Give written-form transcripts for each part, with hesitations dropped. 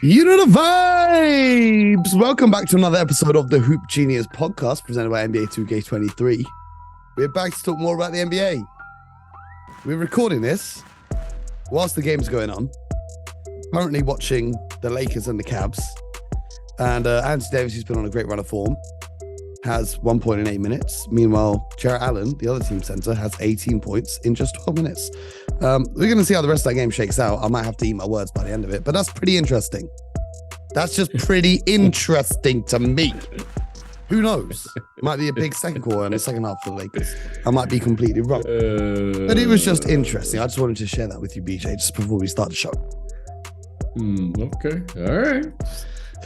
You know the vibes! Welcome back to another episode of the Hoop Genius podcast presented by NBA 2K23. We're back to talk more about the NBA. We're recording this whilst the game's going on. Currently watching the Lakers and the Cavs. And Anthony Davis, who's been on a great run of form, has 1 point in 8 minutes. Meanwhile, Jarrett Allen, the other team center, has 18 points in just 12 minutes. We're going to see how the rest of that game shakes out. I might have to eat my words by the end of it, but that's pretty interesting. That's just pretty interesting to me. Who knows? Might be a big second quarter and a second half for the Lakers. I might be completely wrong. But it was just interesting. I just wanted to share that with you, BJ, just before we start the show. Okay. All right.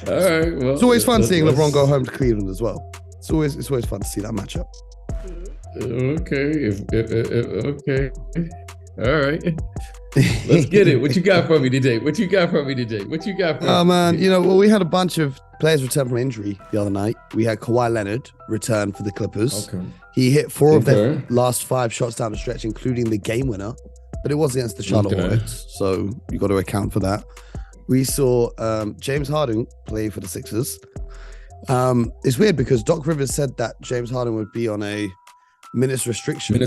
Well, it's always fun seeing LeBron go home to Cleveland as well. It's always fun to see that matchup. Okay. Okay. All right. Let's get it. What you got for me today? Oh, man. We had a bunch of players return from injury the other night. We had Kawhi Leonard return for the Clippers. Okay. He hit 4 of their last 5 shots down the stretch, including the game winner. But it was against the Charlotte Hornets, so you got to account for that. We saw James Harden play for the Sixers. It's weird because Doc Rivers said that James Harden would be on a minutes restriction.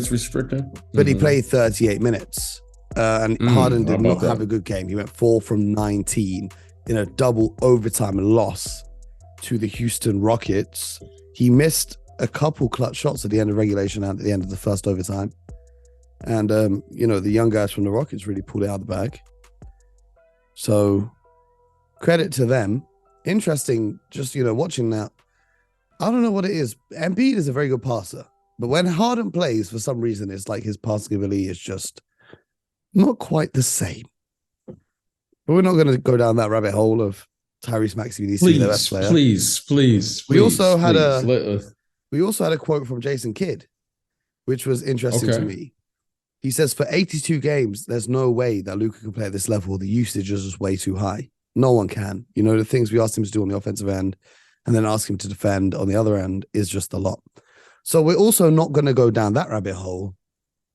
But he played 38 minutes. And Harden did not have a good game. He went 4 from 19 in a double overtime loss to the Houston Rockets. He missed a couple clutch shots at the end of regulation and at the end of the first overtime. And, the young guys from the Rockets really pulled it out of the bag. So credit to them. Interesting, just, watching that. I don't know what it is. Embiid is a very good passer. But when Harden plays, for some reason, it's like his passing ability is just not quite the same. But we're not going to go down that rabbit hole of Tyrese Maxey needs to be the best player. Please. We also had a quote from Jason Kidd, which was interesting to me. He says, for 82 games, there's no way that Luka can play at this level. The usage is just way too high. No one can. The things we asked him to do on the offensive end and then ask him to defend on the other end is just a lot. So we're also not going to go down that rabbit hole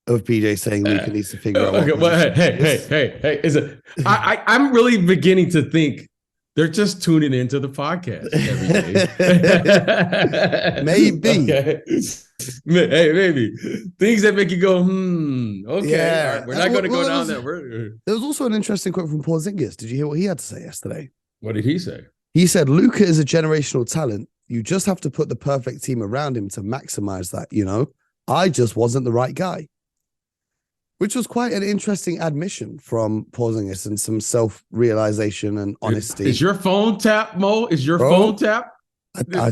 of BJ saying Luka needs to figure out. Hey! I'm really beginning to think they're just tuning into the podcast every day. Maybe. Okay. Hey, maybe things that make you go, okay. Yeah. All right. We're not going to go down that road. There was also an interesting quote from Porzingis. Did you hear what he had to say yesterday? What did he say? He said, Luka is a generational talent. You just have to put the perfect team around him to maximize that, I just wasn't the right guy. Which was quite an interesting admission from Porzingis and some self-realization and honesty. Is your phone tap, Mo? Phone tap?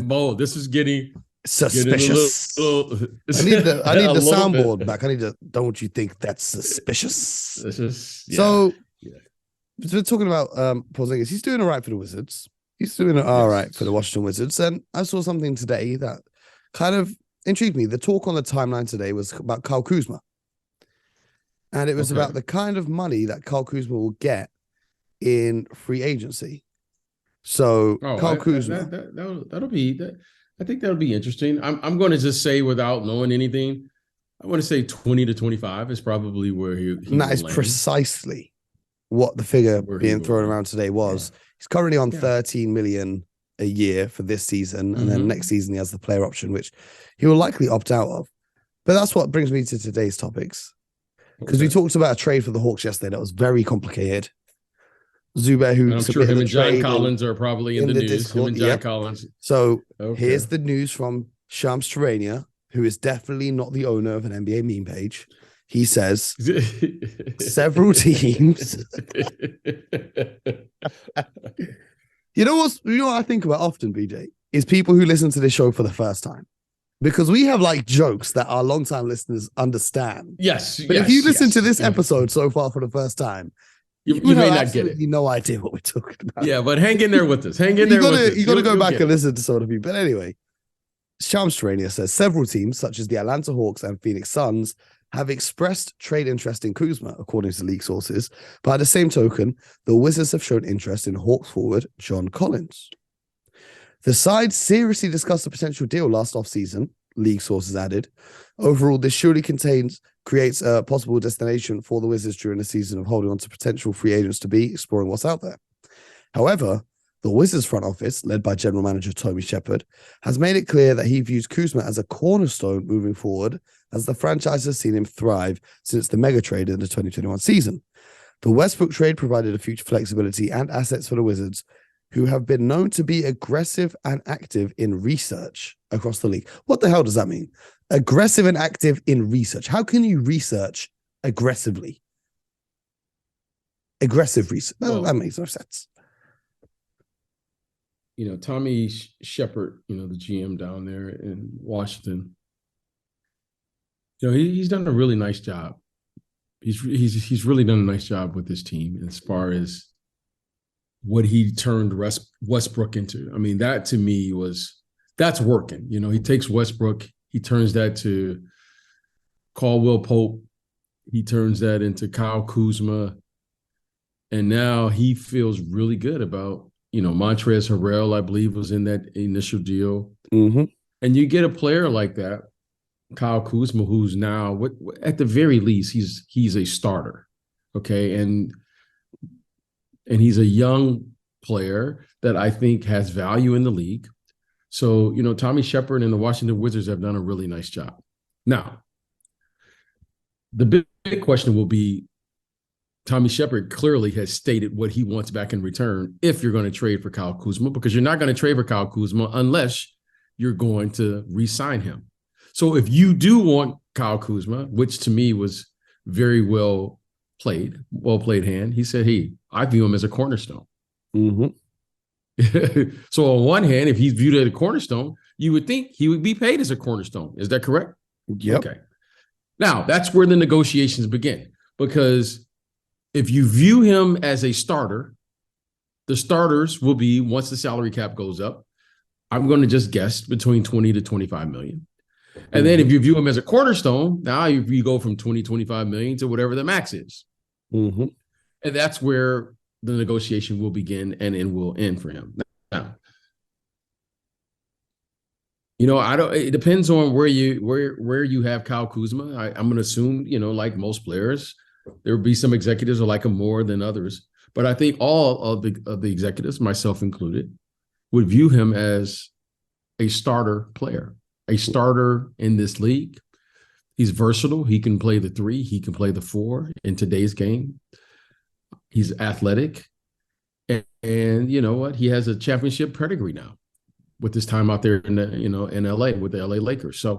Mo, this is getting suspicious. I need the soundboard back. Don't you think that's suspicious? So we're talking about Porzingis. He's doing all right for the Wizards. He's doing all right for the Washington Wizards. And I saw something today that kind of intrigued me. The talk on the timeline today was about Kyle Kuzma. And it was about the kind of money that Kyle Kuzma will get in free agency. So Kyle Kuzma. That'll be I think that'll be interesting. I'm going to just say without knowing anything, I want to say 20 to 25 is probably where he and that is land. Precisely what the figure being thrown around today was. Yeah. He's currently on $13 million a year for this season. And then next season he has the player option, which he will likely opt out of. But that's what brings me to today's topics. Because we talked about a trade for the Hawks yesterday that was very complicated. Zubair, who I'm sure him and John Collins are probably in the news. Discord. Him and John Collins. So here's the news from Shams Charania, who is definitely not the owner of an NBA meme page. He says several teams. You know what I think about often, BJ, is people who listen to this show for the first time. Because we have jokes that our longtime listeners understand. Yes. But if you listen to this episode so far for the first time, you may not get it. No idea what we're talking about. Yeah, but hang in there with us. You got to go back and listen to some of you. But anyway, Shams Charania says several teams, such as the Atlanta Hawks and Phoenix Suns, have expressed trade interest in Kuzma, according to league sources. But at the same token, the Wizards have shown interest in Hawks forward John Collins. The side seriously discussed a potential deal last offseason, league sources added. Overall, this surely creates a possible destination for the Wizards during the season of holding on to potential free agents to be exploring what's out there. However, the Wizards front office, led by general manager Tommy Shepard, has made it clear that he views Kuzma as a cornerstone moving forward, as the franchise has seen him thrive since the mega trade in the 2021 season. The Westbrook trade provided a future flexibility and assets for the Wizards, who have been known to be aggressive and active in research across the league. What the hell does that mean? Aggressive and active in research. How can you research aggressively? Aggressive research. Well, that makes no sense. Tommy Shepard, the GM down there in Washington, he's done a really nice job. He's really done a nice job with his team as far as what he turned Westbrook into. I mean, that to me that's working. He takes Westbrook, he turns that to Caldwell Pope, he turns that into Kyle Kuzma, and now he feels really good about, Montrezl Harrell, I believe, was in that initial deal. Mm-hmm. And you get a player like that, Kyle Kuzma, who's now, at the very least, he's a starter, okay? And he's a young player that I think has value in the league. So, Tommy Shepard and the Washington Wizards have done a really nice job. Now, the big question will be, Tommy Shepard clearly has stated what he wants back in return if you're going to trade for Kyle Kuzma, because you're not going to trade for Kyle Kuzma unless you're going to re-sign him. So if you do want Kyle Kuzma, which to me was very well played hand, he said, hey, I view him as a cornerstone. Mm-hmm. So on one hand, if he's viewed as a cornerstone, you would think he would be paid as a cornerstone. Is that correct? Yep. Okay. Now, that's where the negotiations begin, because if you view him as a starter, the starters will be, once the salary cap goes up, I'm going to just guess between 20 to 25 million. And then if you view him as a cornerstone, now you go from 20, 25 million to whatever the max is. Mm-hmm. And that's where the negotiation will begin and it will end for him. Now, it depends on where you have Kyle Kuzma. I'm going to assume, like most players, there will be some executives who like him more than others. But I think all of the executives, myself included, would view him as a starter player, a starter in this league. He's versatile. He can play the 3. He can play the 4 in today's game. He's athletic. And you know what? He has a championship pedigree now with his time out there in LA with the LA Lakers. So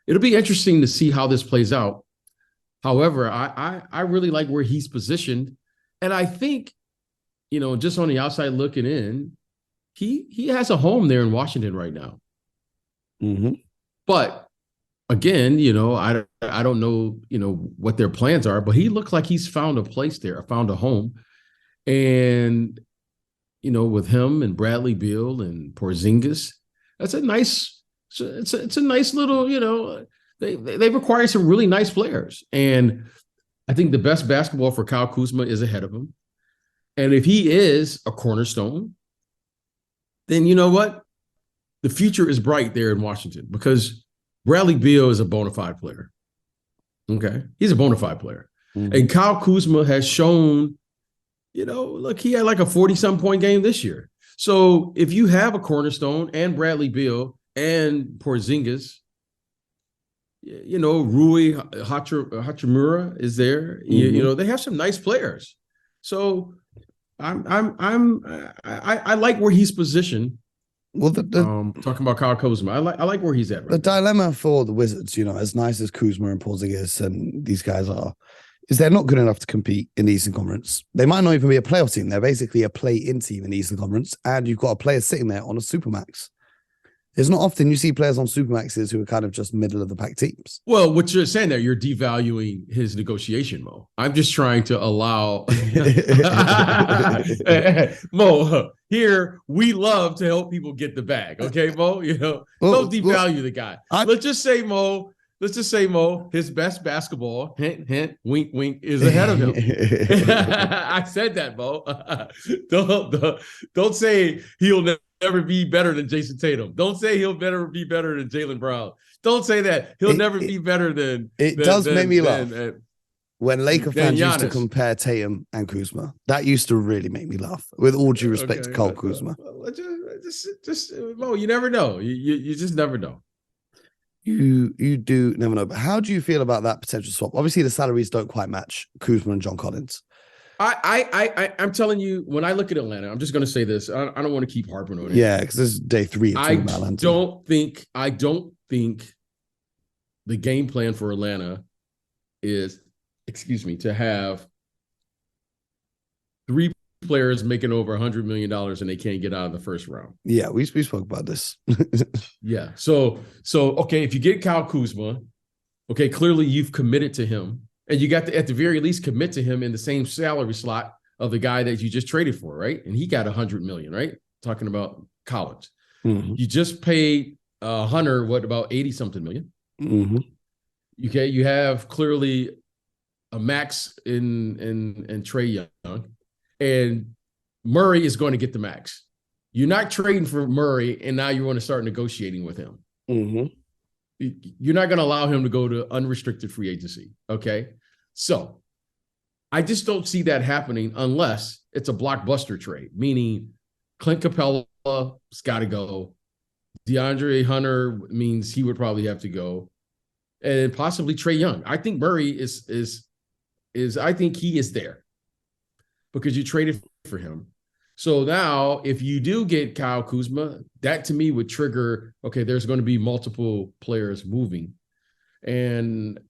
it'll be interesting to see how this plays out. However, I really like where he's positioned. And I think, just on the outside looking in, he has a home there in Washington right now. Mm-hmm. But again, I don't know, what their plans are, but he looks like he's found a place there, found a home. And, with him and Bradley Beal and Porzingis, it's a nice little, they've acquired some really nice players. And I think the best basketball for Kyle Kuzma is ahead of him. And if he is a cornerstone, then you know what? The future is bright there in Washington, because Bradley Beal is a bona fide player. Okay. He's a bona fide player. Mm-hmm. And Kyle Kuzma has shown, look, he had like a 40-some point game this year. So if you have a cornerstone and Bradley Beal and Porzingis, Rui Hachimura is there. Mm-hmm. They have some nice players. So I like where he's positioned. Well, talking about Kyle Kuzma, I like where he's at. Right the dilemma for the Wizards, as nice as Kuzma and Porzingis and these guys are, is they're not good enough to compete in the Eastern Conference. They might not even be a playoff team. They're basically a play-in team in the Eastern Conference, and you've got a player sitting there on a supermax. It's not often you see players on supermaxes who are kind of just middle of the pack teams. Well, what you're saying there, you're devaluing his negotiation, Mo. I'm just trying to allow Mo. Here we love to help people get the bag. Okay, Mo. Don't devalue the guy. Let's just say Mo, his best basketball, hint, hint, wink, wink, is ahead of him. I said that, Mo. Don't say he'll never be better than Jason Tatum. Don't say he'll never be better than Jaylen Brown. Don't say that. He'll never be better than. It does make me laugh. when Laker fans used to Giannis. compare Tatum and Kuzma. That used to really make me laugh. With all due respect to Kyle Kuzma. Just Mo, you never know. You just never know. You do never know. But how do you feel about that potential swap? Obviously, the salaries don't quite match Kuzma and John Collins. I'm telling you, when I look at Atlanta, I'm just going to say this. I don't want to keep harping on it. Yeah, because this is day 3 of talking about Atlanta. I don't think the game plan for Atlanta is, to have 3 players making over $100 million and they can't get out of the first round. Yeah, we spoke about this. Yeah. So okay, if you get Kyle Kuzma, okay, clearly you've committed to him. And you got to, at the very least, commit to him in the same salary slot of the guy that you just traded for, right? And he got $100 million, right? Talking about Collins. Mm-hmm. You just paid Hunter, about 80-something million. Mm-hmm. Okay, you have clearly a max in Trae Young, and Murray is going to get the max. You're not trading for Murray, and now you want to start negotiating with him. Mm-hmm. You're not going to allow him to go to unrestricted free agency, okay? So I just don't see that happening unless it's a blockbuster trade, meaning Clint Capella's got to go. DeAndre Hunter means he would probably have to go, and possibly Trae Young. I think Murray is I think he is there because you traded for him. So now, if you do get Kyle Kuzma, that to me would trigger, okay, there's going to be multiple players moving. And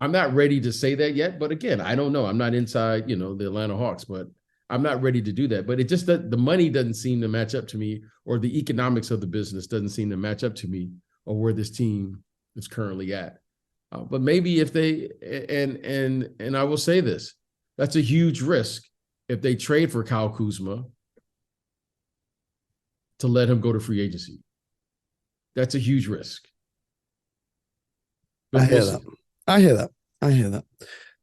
I'm not ready to say that yet. But again, I don't know. I'm not inside, the Atlanta Hawks, but I'm not ready to do that. But it just that the money doesn't seem to match up to me, or the economics of the business doesn't seem to match up to me, or where this team is currently at. But maybe if they, and I will say this, that's a huge risk if they trade for Kyle Kuzma to let him go to free agency. That's a huge risk. I hear that.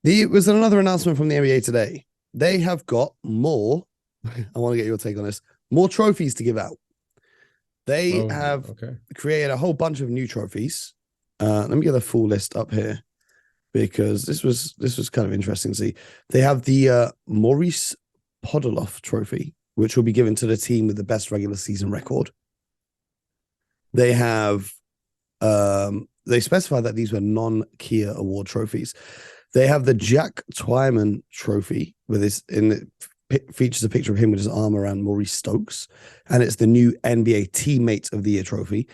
There was another announcement from the NBA today. They have got more, I want to get your take on this, more trophies to give out. They have created a whole bunch of new trophies. Let me get the full list up here because this was kind of interesting to see. They have the Maurice Podoloff trophy, which will be given to the team with the best regular season record. They have, they specify that these were non-Kia award trophies. They have the Jack Twyman trophy features a picture of him with his arm around Maurice Stokes, and it's the new NBA Teammate of the Year trophy.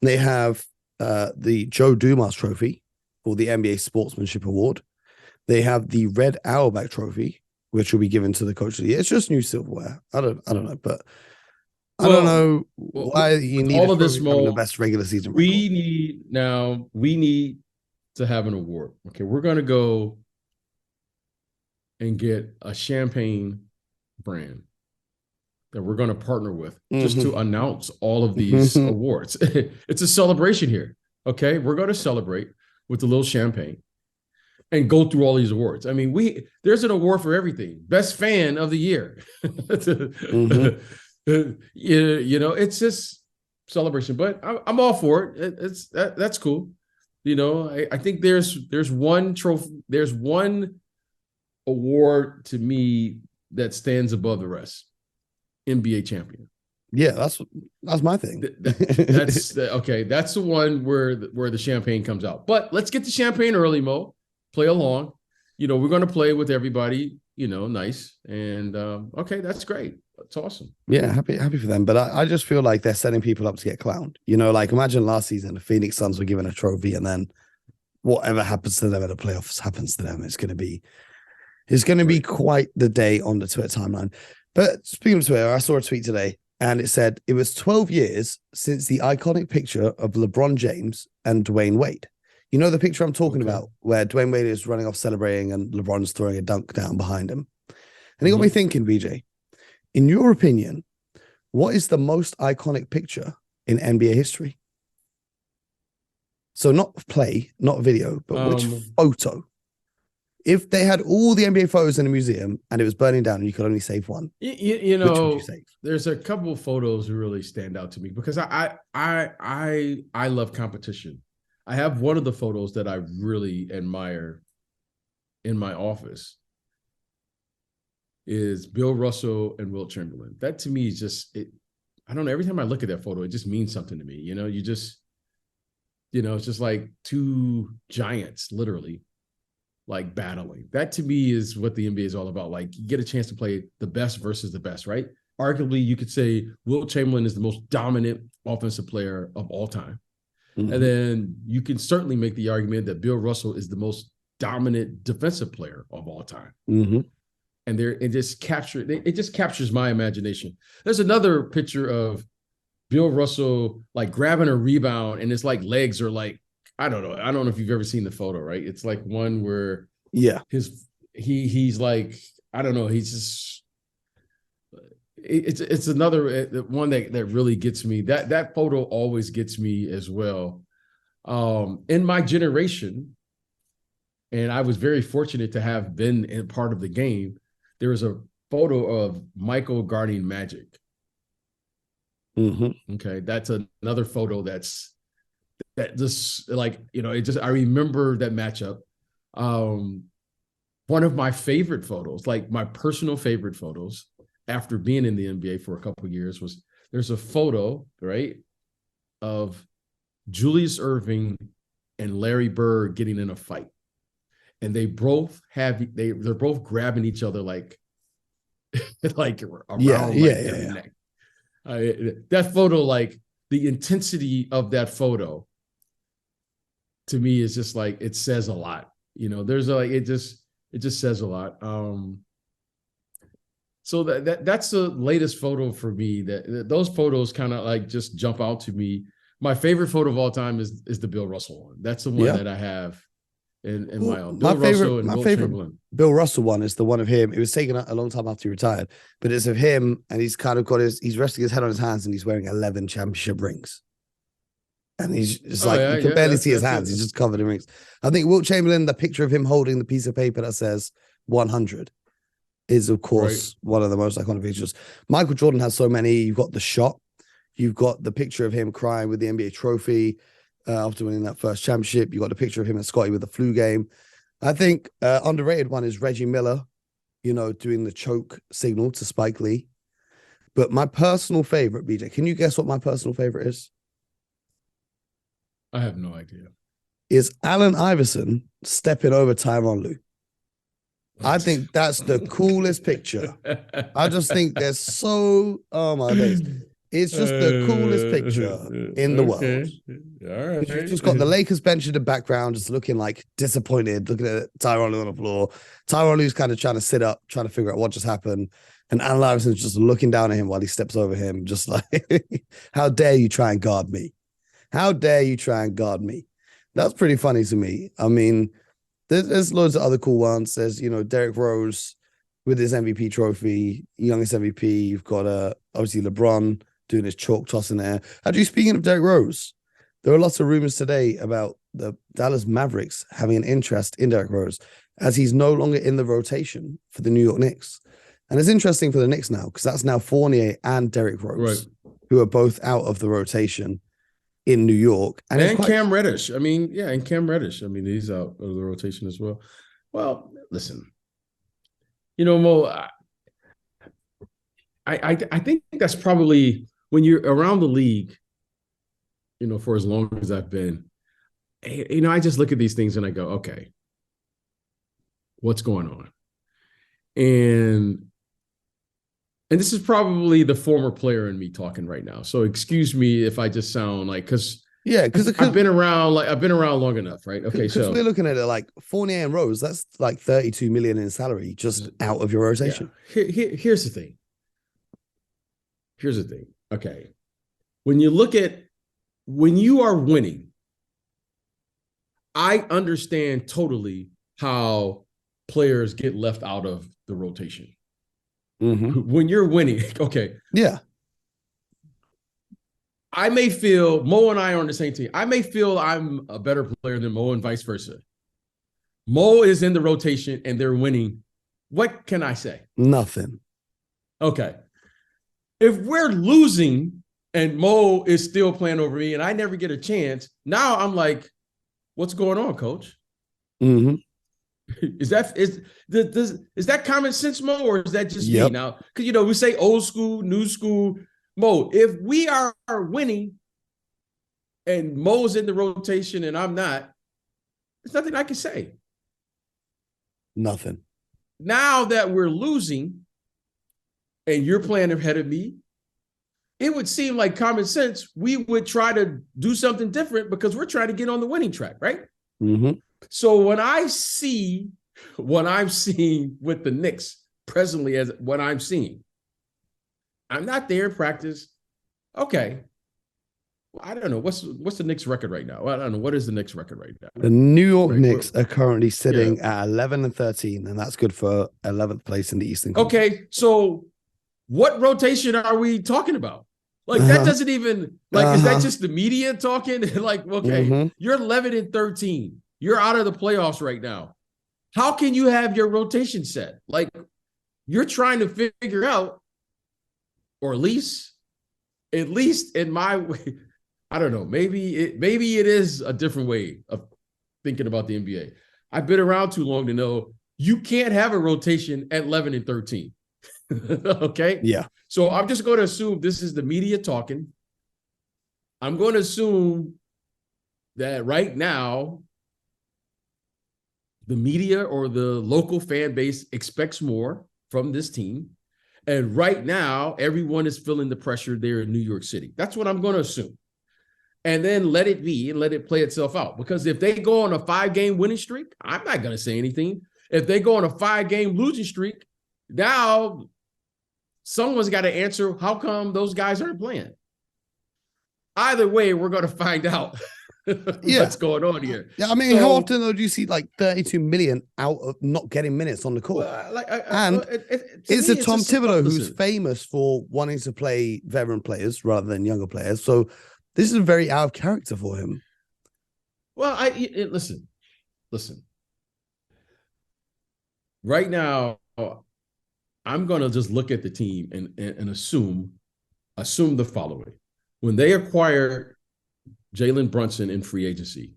They have the Joe Dumas trophy for the NBA Sportsmanship Award. They have the Red Auerbach trophy, which will be given to the coach of the year. It's just new silverware. I don't know, but I don't know why you need all of this more the best regular season record. We need to have an award. Okay, we're gonna go and get a champagne brand that we're going to partner with just to announce all of these awards. It's a celebration here. Okay, we're going to celebrate with a little champagne and go through all these awards. I mean, there's an award for everything. Best fan of the year. It's just celebration. But I'm all for it. That's cool. I think there's one trophy. There's one award to me that stands above the rest. NBA champion. Yeah, that's my thing. That's okay. That's the one where the champagne comes out. But let's get the champagne early, Mo. Play along. We're going to play with everybody. Nice. And okay, that's great. That's awesome. Yeah, happy for them. But I just feel like they're setting people up to get clowned. Like imagine last season the Phoenix Suns were given a trophy, and then whatever happens to them at the playoffs happens to them. It's going to be quite the day on the Twitter timeline. But speaking of Twitter, I saw a tweet today and it said it was 12 years since the iconic picture of LeBron James and Dwayne Wade. You know the picture I'm talking about where Dwayne Wade is running off celebrating and LeBron's throwing a dunk down behind him. And it got me thinking, BJ, in your opinion, what is the most iconic picture in NBA history? So not play, not video, but which photo? If they had all the NBA photos in a museum and it was burning down and you could only save one, which would you save? There's a couple of photos that really stand out to me because I love competition. I have one of the photos that I really admire in my office is Bill Russell and Wilt Chamberlain. That to me is just it. I don't know. Every time I look at that photo, it just means something to me. It's just like two giants, literally, like battling. That to me is what the NBA is all about. Like, you get a chance to play the best versus the best, right? Arguably, you could say Wilt Chamberlain is the most dominant offensive player of all time. Mm-hmm. And then you can certainly make the argument that Bill Russell is the most dominant defensive player of all time. Mm-hmm. And it just captures my imagination. There's another picture of Bill Russell like grabbing a rebound, and it's like legs are like, I don't know if you've ever seen the photo, right? It's like one where he's like, I don't know, he's just it's another one that really gets me. That photo always gets me as well. In my generation, and I was very fortunate to have been in part of the game, there was a photo of Michael guarding Magic. Mm-hmm. Okay, that's another photo that just like, I remember that matchup. One of my favorite photos, like my personal favorite photos after being in the NBA for a couple of years, was there's a photo, right, of Julius Erving and Larry Bird getting in a fight. And they're both grabbing each other like around the neck. That photo, like the intensity of that photo, to me is just like, it says a lot. There's like it just says a lot. So that's the latest photo for me. Those photos kind of like just jump out to me. My favorite photo of all time is the Bill Russell one. That's the one that I have. In my own. My favorite Bill Russell one is the one of him. It was taken a long time after he retired, but it's of him, and he's kind of got he's resting his head on his hands, and he's wearing 11 championship rings. And he's just you can barely see his hands. He's just covered in rings. I think Wilt Chamberlain, the picture of him holding the piece of paper that says 100 is, of course, one of the most iconic pictures. Michael Jordan has so many. You've got the shot. You've got the picture of him crying with the NBA trophy. After winning that first championship, you got the picture of him and Scotty with the flu game. I think underrated one is Reggie Miller, doing the choke signal to Spike Lee. But my personal favorite, BJ, can you guess what my personal favorite is? I have no idea. Is Allen Iverson stepping over Tyronn Lue. I think that's the coolest picture. I just think they're so, oh my days. It's just the coolest picture in the world. All right. You've just got the Lakers bench in the background, just looking like disappointed, looking at Tyronn Lue on the floor. Tyronn Lue's kind of trying to sit up, trying to figure out what just happened. And Allen Iverson's just looking down at him while he steps over him, just like, how dare you try and guard me? How dare you try and guard me? That's pretty funny to me. I mean, there's loads of other cool ones. There's, Derrick Rose with his MVP trophy, youngest MVP. You've got obviously LeBron doing his chalk toss in there. Actually, speaking of Derrick Rose, there are lots of rumors today about the Dallas Mavericks having an interest in Derrick Rose, as he's no longer in the rotation for the New York Knicks. And it's interesting for the Knicks now, because that's now Fournier and Derrick Rose, who are both out of the rotation in New York. And Cam Reddish. And Cam Reddish. He's out of the rotation as well. Well, listen, Mo, I think that's probably, when you're around the league, for as long as I've been, I just look at these things and I go, okay, what's going on? And this is probably the former player in me talking right now. So excuse me if I just sound like, because I've been around long enough, right? Okay, so we're looking at it like Fournier and Rose. That's like $32 million in salary just out of your rotation. Yeah. Here's the thing. Okay. When you are winning, I understand totally how players get left out of the rotation. Mm-hmm. When you're winning, okay. Yeah. I may feel, Mo and I are on the same team. I may feel I'm a better player than Mo and vice versa. Mo is in the rotation and they're winning. What can I say? Nothing. Okay. If we're losing and Mo is still playing over me and I never get a chance, now I'm like, what's going on, coach? Mm-hmm. Is that common sense, Mo, or is that just me now? Because we say old school, new school. Mo, if we are winning and Mo's in the rotation and I'm not, there's nothing I can say. Nothing. Now that we're losing and you're playing ahead of me, it would seem like common sense. We would try to do something different because we're trying to get on the winning track, right? Mm-hmm. So when I see what I'm seeing with the Knicks presently as what I'm seeing, I'm not there in practice. Okay. Well, I don't know. What's the Knicks record right now? I don't know. What is the Knicks record right now? The New York Knicks are currently sitting at 11-13, and that's good for 11th place in the Eastern Conference. Okay. So what rotation are we talking about? Like, that doesn't even, is that just the media talking? Like, okay, you're 11-13. You're out of the playoffs right now. How can you have your rotation set? Like, you're trying to figure out, or at least in my way, I don't know, maybe it is a different way of thinking about the NBA. I've been around too long to know you can't have a rotation at 11-13. Okay? Yeah. So I'm just going to assume this is the media talking. I'm going to assume that right now, the media or the local fan base expects more from this team. And right now, everyone is feeling the pressure there in New York City. That's what I'm going to assume. And then let it be and let it play itself out. Because if they go on a 5-game winning streak, I'm not going to say anything. If they go on a 5-game losing streak, now someone's got to answer how come those guys aren't playing. Either way, we're going to find out what's going on here. Yeah, I mean, how often though do you see like 32 million out of not getting minutes on the court? Well, it's a Tom Thibodeau who's famous for wanting to play veteran players rather than younger players. So this is very out of character for him. Well, listen. Right now, I'm going to just look at the team and assume the following. When they acquired Jalen Brunson in free agency,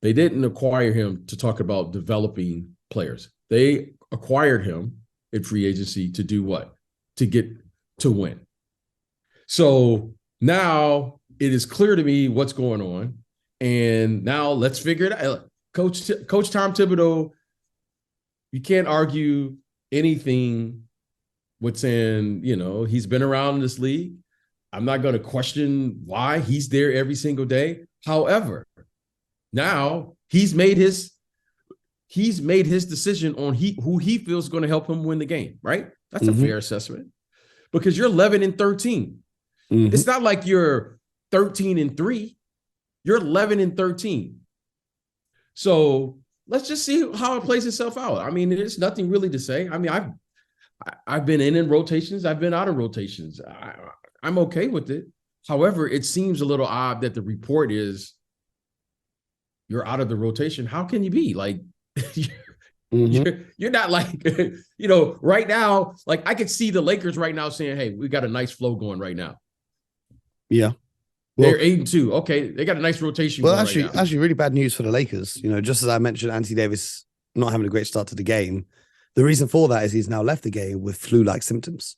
they didn't acquire him to talk about developing players. They acquired him in free agency to do what? To win. So now it is clear to me what's going on. And now let's figure it out. Coach Tom Thibodeau, you can't argue anything with saying, he's been around this league. I'm not going to question why he's there every single day. However, now he's made his decision on who he feels is going to help him win the game, right? That's a fair assessment. Because you're 11-13. It's not like you're 13-3. You're 11-13. So let's just see how it plays itself out. I mean, there's nothing really to say. I mean, I've been in rotations. I've been out of rotations. I'm okay with it. However, it seems a little odd that the report is you're out of the rotation. How can you be? Like, you're not like, right now, like I could see the Lakers right now saying, hey, we got a nice flow going right now. Yeah. Well, they're 8-2. Okay, they got a nice rotation. Well, actually, really bad news for the Lakers. Just as I mentioned, Anthony Davis not having a great start to the game. The reason for that is he's now left the game with flu-like symptoms.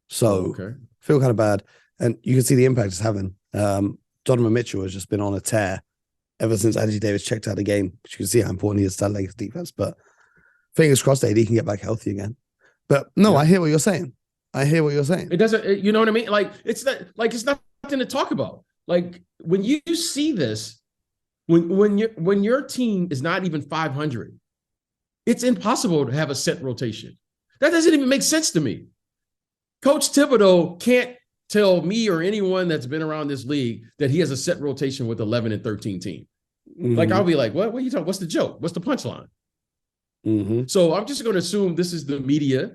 So feel kind of bad. And you can see the impact it's having. Donovan Mitchell has just been on a tear ever since Anthony Davis checked out the game. Which you can see how important he is to that Lakers defense. But fingers crossed AD can get back healthy again. But no, I hear what you're saying. It doesn't, you know what I mean? Like, it's nothing to talk about. Like, when you see this, when your team is not even 500, it's impossible to have a set rotation. That doesn't even make sense to me. Coach Thibodeau can't tell me or anyone that's been around this league that he has a set rotation with 11-13 team. Like, I'll be like, what are you talking? What's the joke? What's the punchline? So I'm just going to assume this is the media.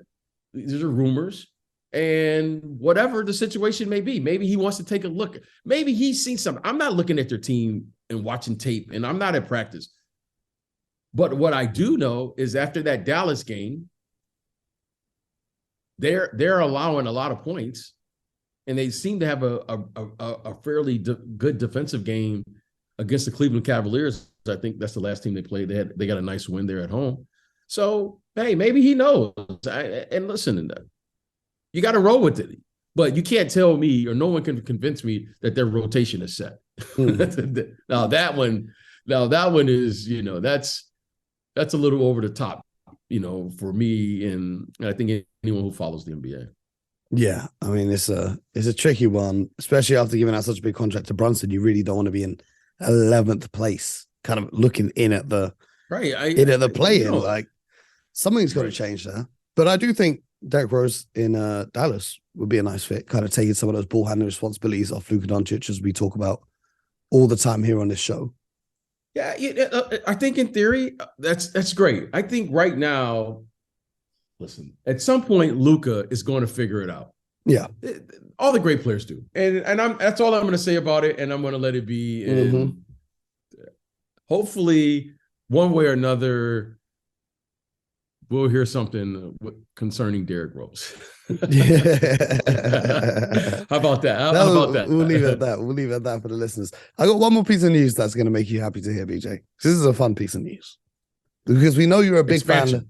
These are rumors. And whatever the situation may be, maybe he wants to take a look. Maybe he's seen something. I'm not looking at their team and watching tape, and I'm not at practice. But what I do know is after that Dallas game, they're allowing a lot of points, and they seem to have a fairly good defensive game against the Cleveland Cavaliers I think that's the last team they played. They got a nice win there at home. So, hey, maybe he knows. And listen, you got to roll with it. But you can't tell me, or no one can convince me that their rotation is set. Now that one is, that's a little over the top, for me, and I think anyone who follows the NBA. Yeah, I mean it's a tricky one, especially after giving out such a big contract to Brunson. You really don't want to be in 11th place, kind of looking in at the play-in. Like something's got to change there. But I do think Derrick Rose in Dallas would be a nice fit, kind of taking some of those ball handling responsibilities off Luka Doncic, as we talk about all the time here on this show. Yeah, I think in theory that's great. I think right now, listen, at some point Luka is going to figure it out. Yeah, all the great players do, and that's all I'm going to say about it. And I'm going to let it be. And hopefully, one way or another, we'll hear something concerning Derrick Rose. How about that? How about that? We'll leave it at that. We'll leave it at that for the listeners. I got one more piece of news that's going to make you happy to hear, BJ. This is a fun piece of news because we know you're a big fan.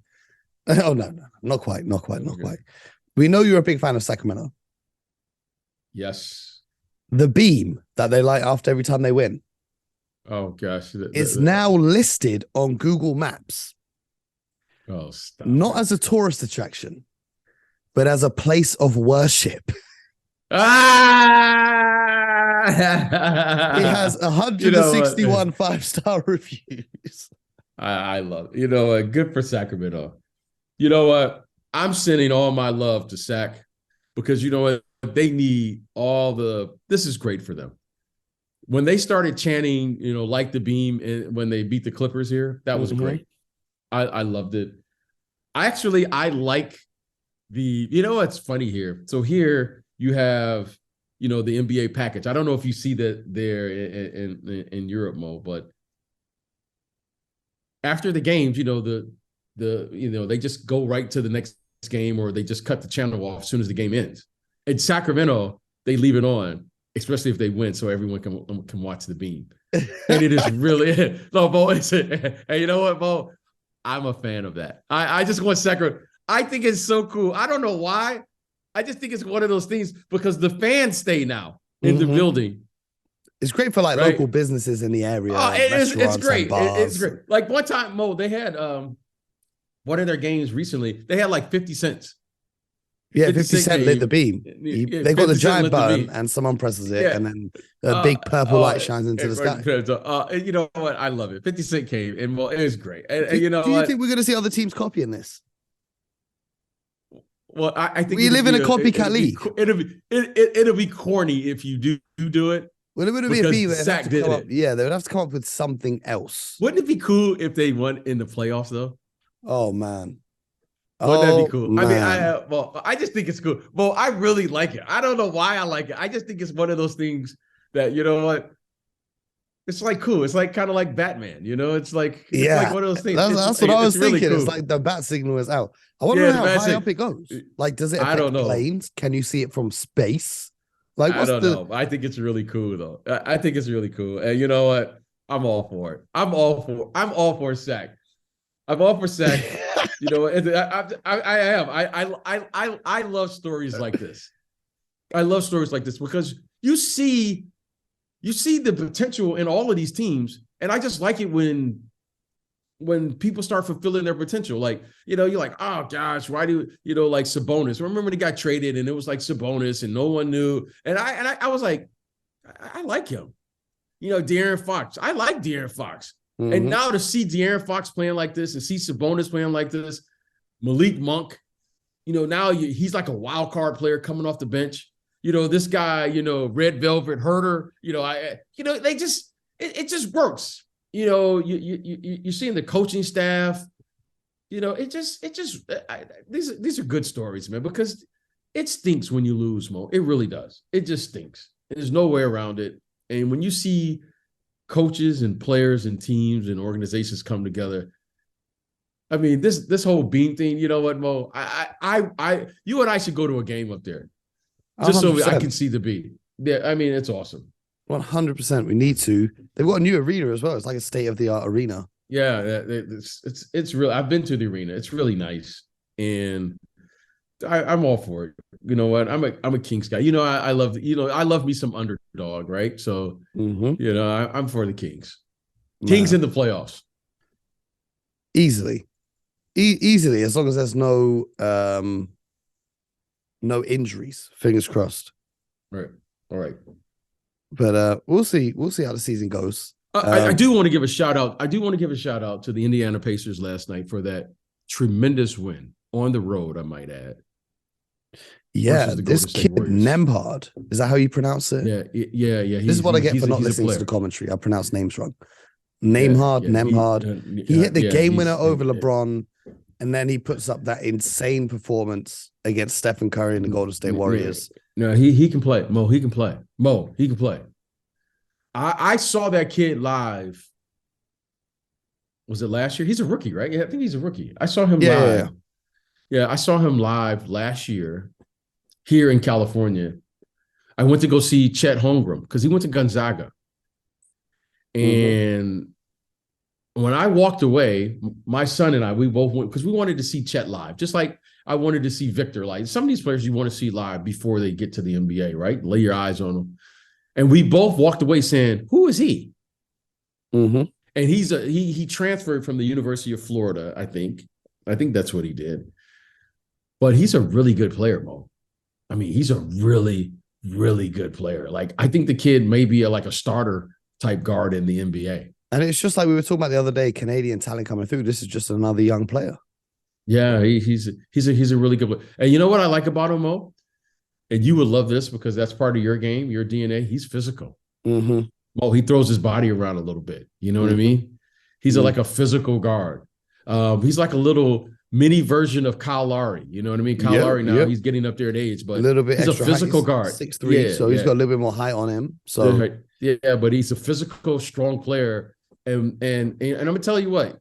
Oh no, not quite. We know you're a big fan of Sacramento. Yes. The beam that they light after every time they win. Oh gosh, it's now listed on Google Maps. Oh, stop. Not as a tourist attraction, but as a place of worship. It has 161 5-star reviews. I love it. Good for Sacramento. You know what? I'm sending all my love to Sac because you know what? They need this is great for them. When they started chanting, like the beam when they beat the Clippers here, that was great. I loved it. I like what's funny here. So here you have, the NBA package. I don't know if you see that there in Europe, Mo, but after the games, they just go right to the next game, or they just cut the channel off as soon as the game ends. In Sacramento, they leave it on, especially if they win, so everyone can watch the beam. And it is really no, Bo. And you know what, Bo? I'm a fan of that. I just want Sacramento. I think it's so cool. I don't know why. I just think it's one of those things because the fans stay now in the building. It's great for local businesses in the area. Oh, it's great. It's great. Like one time, Mo, they had one of their games recently. They had like 50 cents. Yeah, 50 Cent lit the beam. They got the giant button and someone presses it and then a big purple light shines into the sky. You know what? I love it. 50 Cent came and it was great. And do you think we're going to see other teams copying this? Well, I think we live in a copycat league. It'll be corny if you do it. Well, it would be a beam. Yeah, they would have to come up with something else. Wouldn't it be cool if they won in the playoffs though? Oh man. Wouldn't that be cool? Man. I mean, I just think it's cool. Well, I really like it. I don't know why I like it. I just think it's one of those things that, you know what? It's like cool. It's like kind of like Batman, it's like one of those things. That's what I was thinking. Really cool. It's like the bat signal is out. I wonder how high up it goes. Like, does it affect planes? Can you see it from space? Like, I don't know. I think it's really cool though. I think it's really cool. And you know what? I'm all for it. I'm all for Sac. I'm all for Sac. I am. I love stories like this. I love stories like this because you see the potential in all of these teams, and I just like it when people start fulfilling their potential. Like, you're like, oh gosh, why do like Sabonis? Remember, he got traded, and it was like Sabonis, and no one knew. And I was like, I like him. De'Aaron Fox. I like De'Aaron Fox. Mm-hmm. And now to see De'Aaron Fox playing like this and see Sabonis playing like this, Malik Monk, now he's like a wild card player coming off the bench. This guy, Red Velvet Herder, they just, it just works. You're seeing the coaching staff, these are good stories, man, because it stinks when you lose, Mo. It really does. It just stinks. There's no way around it. And when you see coaches and players and teams and organizations come together, I mean, this whole beam thing, you know what, Mo? You and I should go to a game up there just 100%. So I can see the beam. Yeah, I mean, it's awesome. 100%. We need to. They've got a new arena as well. It's like a state of the art arena. Yeah, it's real. I've been to the arena. It's really nice, and I'm all for it. You know what? I'm a Kings guy. I love I love me some underdog, right? So I'm for the Kings. Kings in the playoffs. Easily. Easily, as long as there's no injuries. Fingers crossed. Right. All right. But we'll see. We'll see how the season goes. I do want to give a shout out. I do want to give a shout out to the Indiana Pacers last night for that tremendous win on the road, I might add. Yeah, this kid Nembhard. Is that how you pronounce it? Yeah. This is what I get for not listening to the commentary. I pronounce names wrong. Nembhard. He hit the game winner over LeBron, and then he puts up that insane performance against Stephen Curry and the Golden State Warriors. No, he can play. Mo, he can play. He can play. I saw that kid live. Was it last year? He's a rookie, right? Yeah, I think he's a rookie. I saw him live. Yeah, I saw him live last year here in California. I went to go see Chet Holmgren because he went to Gonzaga. And when I walked away, my son and I, we both went because we wanted to see Chet live, just like I wanted to see Victor. Like some of these players you want to see live before they get to the NBA, right? Lay your eyes on them. And we both walked away saying, who is he? And he transferred from the University of Florida, I think. I think that's what he did. But he's a really good player, Mo. I mean, he's a really, really good player. Like, I think the kid may be like a starter type guard in the NBA. And it's just like we were talking about the other day, Canadian talent coming through. This is just another young player. Yeah, he's a really good player. And you know what I like about him, Mo? And you would love this because that's part of your game, your DNA. He's physical. Mo, he throws his body around a little bit. You know what I mean? He's like a physical guard. He's like a little mini version of Kyle Lowry. You know what I mean? Kyle Lowry now, he's getting up there in age, but a little bit he's extra a physical height. guard. 6'3", so he's got a little bit more height on him. So but he's a physical, strong player. And I'm gonna tell you what,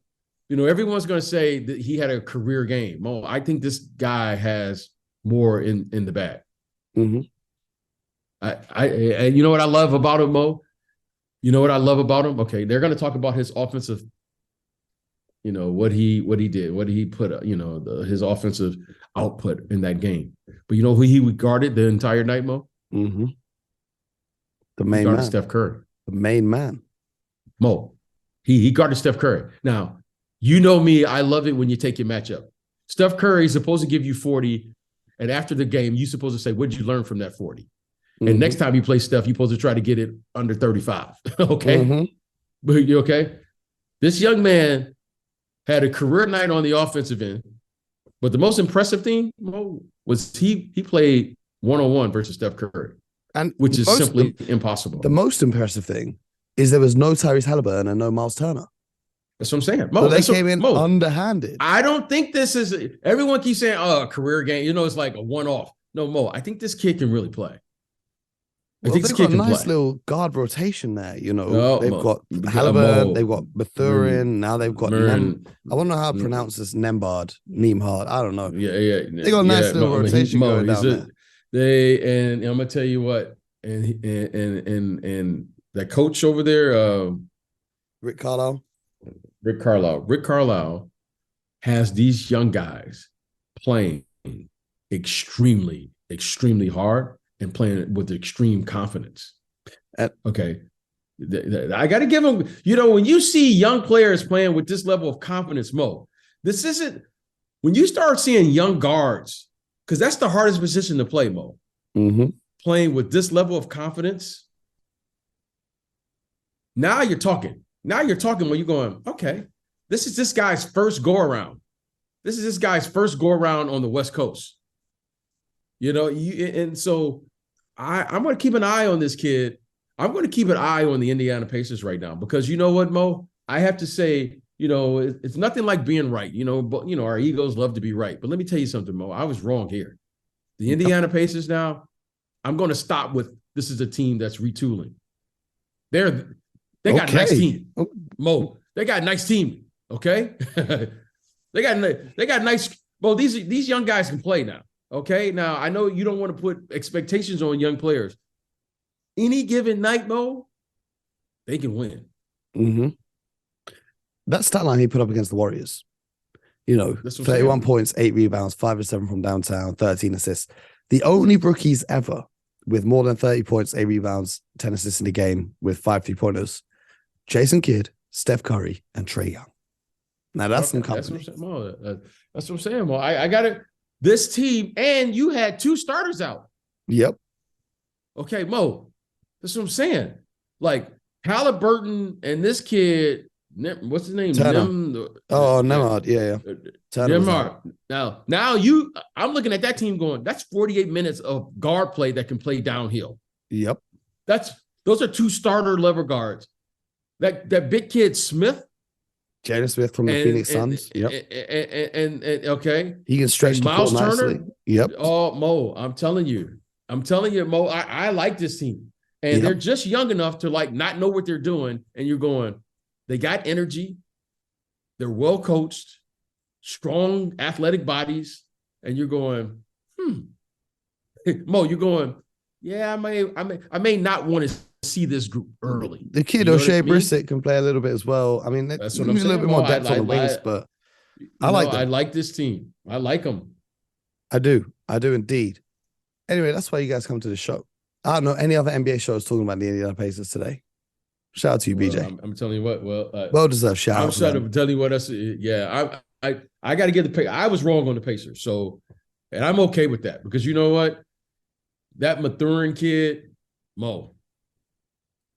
everyone's gonna say that he had a career game. Mo, I think this guy has more in the bag. And you know what I love about him, Mo? You know what I love about him? Okay, they're gonna talk about his offensive. What he did, what he put, his offensive output in that game. But you know who he guarded the entire night, Mo? The main man, Steph Curry. The main man, Mo. He guarded Steph Curry. Now, you know me, I love it when you take your matchup. Steph Curry is supposed to give you 40, and after the game, you're supposed to say, what did you learn from that 40? And next time you play Steph, you're supposed to try to get it under 35. Okay? But you okay? This young man had a career night on the offensive end, but the most impressive thing, Mo, was he played one-on-one versus Steph Curry, which is simply impossible. The most impressive thing is there was no Tyrese Halliburton and no Miles Turner. That's what I'm saying. Mo, so they came in underhanded. I don't think this is – everyone keeps saying, a career game. It's like a one-off. No, Mo, I think this kid can really play. Well, they've got a nice little guard rotation there. They've got Halliburton, they've got Mathurin, now they've got I don't know how to pronounce this, Nembhard. I don't know. Yeah. They got a nice little rotation going down there. And I'm gonna tell you what, and that coach over there, Rick Carlisle. Rick Carlisle has these young guys playing extremely, extremely hard and playing with extreme confidence. Okay. I got to give them, when you see young players playing with this level of confidence, Mo, this isn't, when you start seeing young guards, because that's the hardest position to play, Mo, playing with this level of confidence, now you're talking. Now you're talking when you're going, okay, this is this guy's first go-around. This is this guy's first go-around on the West Coast. And so I'm going to keep an eye on this kid. I'm going to keep an eye on the Indiana Pacers right now because you know what, Mo? I have to say, it's nothing like being right, but, our egos love to be right. But let me tell you something, Mo. I was wrong here. The Indiana Pacers now, I'm going to stop with this is a team that's retooling. They got a nice team. Mo, they got a nice team, okay? They got nice – well, these young guys can play now. Okay, now I know you don't want to put expectations on young players, any given night, Mo, they can win. Mm-hmm. That stat line he put up against the Warriors, 31 points, 8 rebounds, 5 of 7 from downtown, 13 assists. The only rookies ever with more than 30 points, 8 rebounds, 10 assists in a game with 5 3-pointers, Jason Kidd, Steph Curry, and Trae Young. Now that's some company. That's what I'm saying, Mo. I got it. This team, and you had 2 starters out. Yep. Okay, Mo. That's what I'm saying. Like Halliburton and this kid, what's his name? Nemard. Yeah. Nemard. Now I'm looking at that team going, that's 48 minutes of guard play that can play downhill. Yep. Those are 2 starter level guards. That big kid Smith. Jalen Smith from the Phoenix Suns. Yep. And okay. He can stretch the Miles floor Turner. nicely. Yep. Oh, Mo, I'm telling you, Mo, I like this team. And they're just young enough to like not know what they're doing. And you're going, they got energy. They're well coached, strong athletic bodies. And you're going, Mo, you're going, yeah, I may not want to see this group early. The kid O'Shea Brissett can play a little bit as well. I mean, that's what I'm saying. A little bit more depth on the wings, but I like them. I like this team. I like them. I do indeed. Anyway, that's why you guys come to the show. I don't know any other NBA shows talking about the Indiana Pacers today. Shout out to you, BJ. I'm telling you what. Well deserved shout out. I'm trying to tell you what else. Yeah, I got to give the Pacers. I was wrong on the Pacers, so and I'm okay with that because you know what, that Mathurin kid, Mo.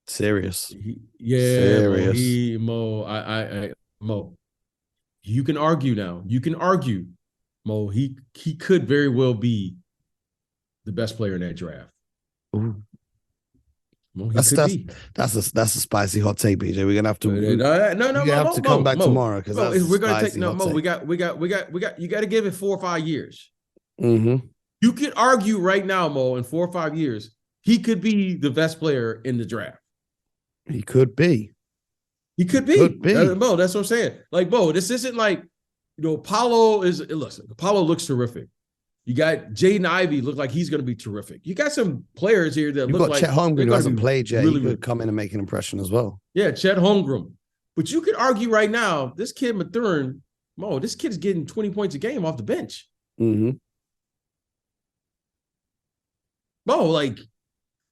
Serious. Serious. Mo. You can argue now. You can argue, Mo. He could very well be the best player in that draft. Ooh. Well, that's a spicy hot take, BJ. We're gonna have to. No, come back tomorrow because we're gonna take no. Mo, we got. You got to give it 4 or 5 years. Mm-hmm. You could argue right now, Mo, in 4 or 5 years, he could be the best player in the draft. He could be. Mo, that's what I'm saying. Like, Mo, this isn't like, Paolo looks terrific. You got Jaden Ivey, look like he's going to be terrific. You got some players here that look like. Chet Holmgren who hasn't played yet. He could come in and make an impression as well. Yeah, Chet Holmgren. But you could argue right now, this kid Mathurin, Mo, this kid's getting 20 points a game off the bench. Mm-hmm. Mo, like,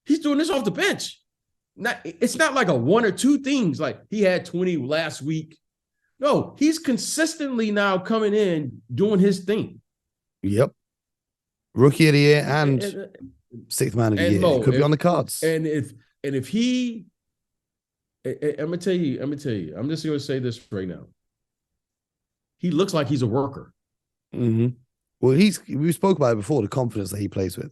he's doing this off the bench. It's not like a 1 or 2 things. Like he had 20 last week. No, he's consistently now coming in doing his thing. Yep. Rookie of the year and 6th man of the year. Mo, could be on the cards. And if he, I'm gonna tell you. I'm just gonna say this right now. He looks like he's a worker. Mm-hmm. Well, we spoke about it before. The confidence that he plays with.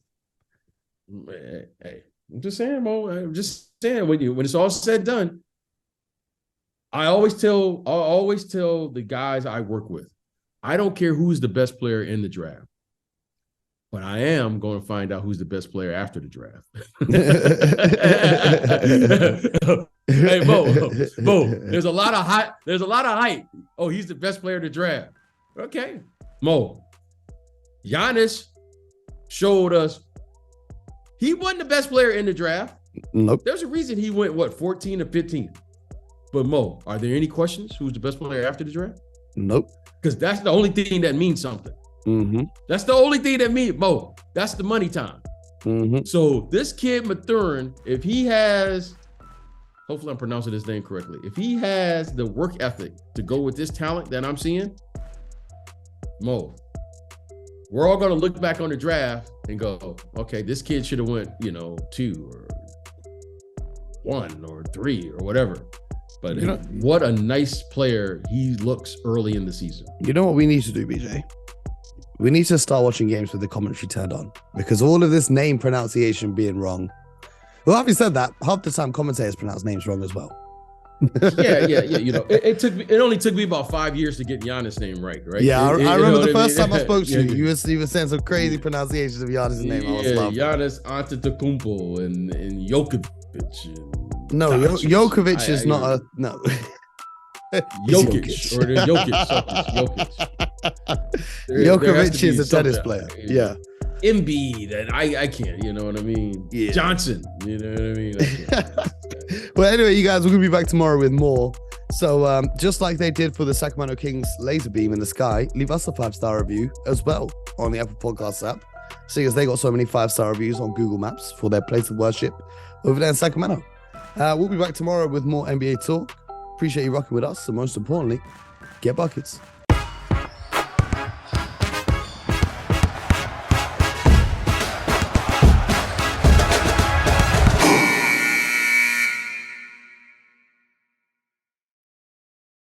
Hey, I'm just saying, Mo. I'm just saying when it's all said and done, I always tell the guys I work with, I don't care who's the best player in the draft, but I am going to find out who's the best player after the draft. Hey, Mo, there's a lot of hype. Oh, he's the best player in the draft. Okay, Mo. Giannis showed us he wasn't the best player in the draft. Nope. There's a reason he went, 14 or 15. But Mo, are there any questions? Who's the best player after the draft? Nope. Because that's the only thing that means something. Mm-hmm. That's the only thing that means, Mo, that's the money time. Mm-hmm. So this kid Mathurin, if he has, hopefully I'm pronouncing his name correctly, if he has the work ethic to go with this talent that I'm seeing, Mo, we're all going to look back on the draft and go, okay, this kid should have went, 2 or 1 or 3 or whatever. But what a nice player he looks early in the season. You know what we need to do, BJ? We need to start watching games with the commentary turned on because all of this name pronunciation being wrong. Well, having said that, half the time commentators pronounce names wrong as well. Yeah. It only took me about 5 years to get Giannis' name right? Yeah, I remember the first time I spoke to you. You were saying some crazy pronunciations of Giannis' name. I was laughing. Giannis Antetokounmpo and Jokic. No, Jokovic is not a no. Jokic or the Jokic. Jokovic is a tennis player. Yeah. Embiid, and I can't, you know what I mean? Yeah. Johnson, you know what I mean? Well, anyway, you guys, we're going to be back tomorrow with more. So just like they did for the Sacramento Kings laser beam in the sky, leave us a 5-star review as well on the Apple Podcasts app, seeing as they got so many 5-star reviews on Google Maps for their place of worship over there in Sacramento. We'll be back tomorrow with more NBA talk. Appreciate you rocking with us. And most importantly, get buckets.